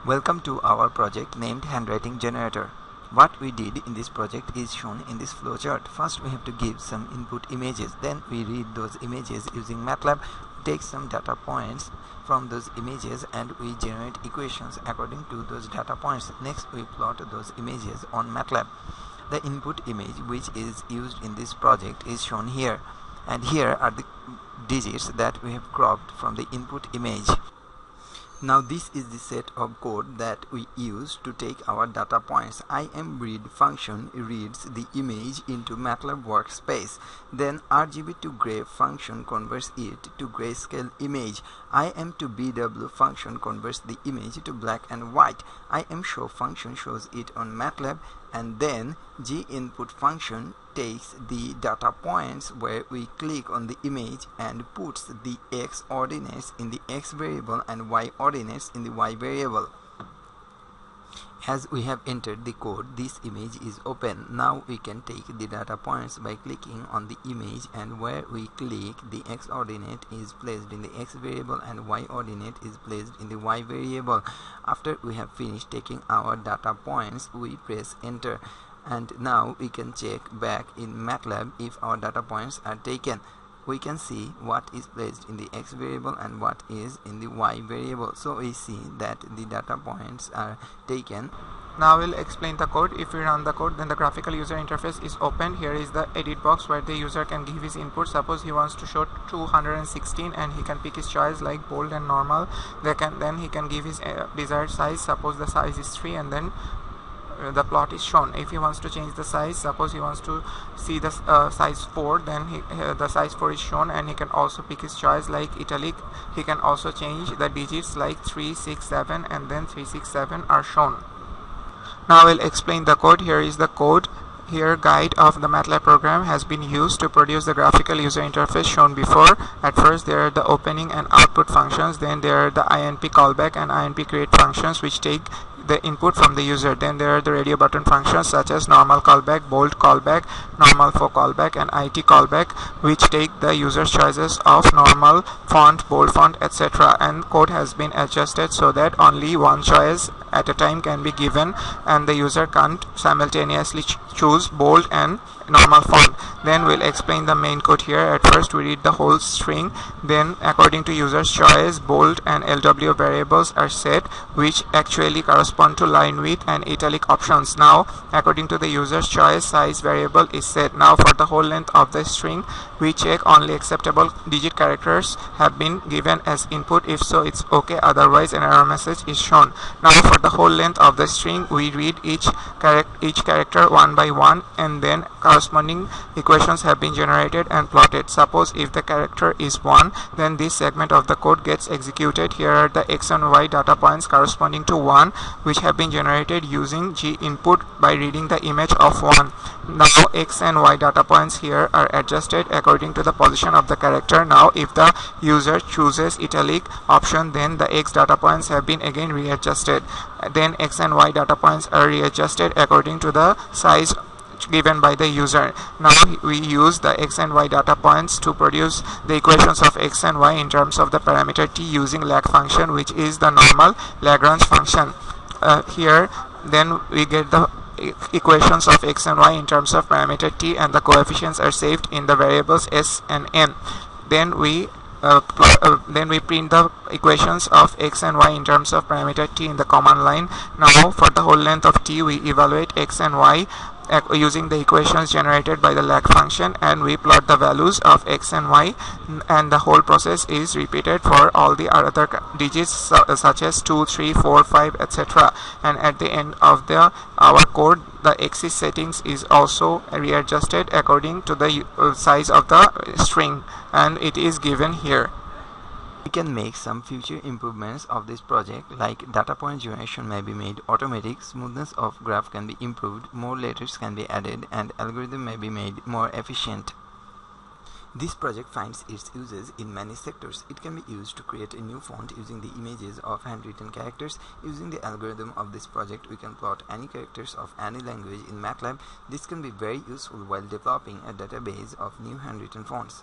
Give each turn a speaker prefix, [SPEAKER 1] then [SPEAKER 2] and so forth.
[SPEAKER 1] Welcome to our project named Handwriting Generator. What we did in this project is shown in this flowchart. First we have to give some input images, then we read those images using Matlab, take some data points from those images and we generate equations according to those data points. Next we plot those images on Matlab. The input image which is used in this project is shown here, and here are the digits that we have cropped from the input image. Now this is the set of code that we use to take our data points. imRead function reads the image into Matlab workspace. Then RGB to gray function converts it to grayscale image. im2bw function converts the image to black and white. imShow function shows it on Matlab, and thenginput function takes the data points where we click on the image and puts the x ordinates in the x variable and y ordinates in the y variable. As we have entered the code, this image is open. Now we can take the data points by clicking on the image, and where we click, the x ordinate is placed in the x variable and y ordinate is placed in the y variable. After we have finished taking our data points, we press enter, and now we can check back in Matlab if our data points are taken. We can see what is placed in the x variable and what is in the y variable. So we see that the data points are taken.
[SPEAKER 2] Now we'll explain the code. If we run the code, then the graphical user interface is open. Here is the edit box where the user can give his input. Suppose he wants to show 216 and he can pick his choice like bold and normal. Then he can give his desired size. Suppose the size is 3, and then the plot is shown. If he wants to change the size, suppose he wants to see the size 4, then the size 4 is shown, and he can also pick his choice like italic. He can also change the digits like 3, 6, 7, and then 3, 6, 7 are shown. Now we'll explain the code. Here is the code. Here guide of the Matlab program has been used to produce the graphical user interface shown before. At first there are the opening and output functions, then there are the inp callback and inp create functions which take the input from the user. Then there are the radio button functions such as normal callback, bold callback, normal for callback, and it callback, which take the user's choices of normal, font, bold font, etc. And code has been adjusted so that only one choice at a time can be given and the user can't simultaneously choose bold and normal font. Then we'll explain the main code here. At first we read the whole string, then according to user's choice, bold and LW variables are set which actually correspond to line width and italic options. Now according to the user's choice, size variable is set. Now for the whole length of the string, we check only acceptable digit characters have been given as input. If so, it's okay, otherwise an error message is shown. Now for the whole length of the string, we read each character one by one, and then corresponding equations have been generated and plotted. Suppose if the character is 1, then this segment of the code gets executed. Here are the x and y data points corresponding to 1 which have been generated using ginput by reading the image of 1. Now x and y data points here are adjusted according to the position of the character. Now if the user chooses italic option, then the x data points have been again readjusted. Then x and y data points are readjusted according to the size given by the user. Now we use the x and y data points to produce the equations of x and y in terms of the parameter t using lag function, which is the normal Lagrange function. Here then we get the equations of x and y in terms of parameter t, and the coefficients are saved in the variables s and n. Then we print the equations of x and y in terms of parameter t in the command line. Now for the whole length of t, we evaluate x and y using the equations generated by the lag function, and we plot the values of x and y, and the whole process is repeated for all the other digits such as 2, 3, 4, 5, etc. And at the end of our code, the axis settings is also readjusted according to the size of the string, and it is given here.
[SPEAKER 1] We can make some future improvements of this project, like data point generation may be made automatic, smoothness of graph can be improved, more letters can be added, and algorithm may be made more efficient. This project finds its uses in many sectors. It can be used to create a new font using the images of handwritten characters. Using the algorithm of this project, we can plot any characters of any language in Matlab. This can be very useful while developing a database of new handwritten fonts.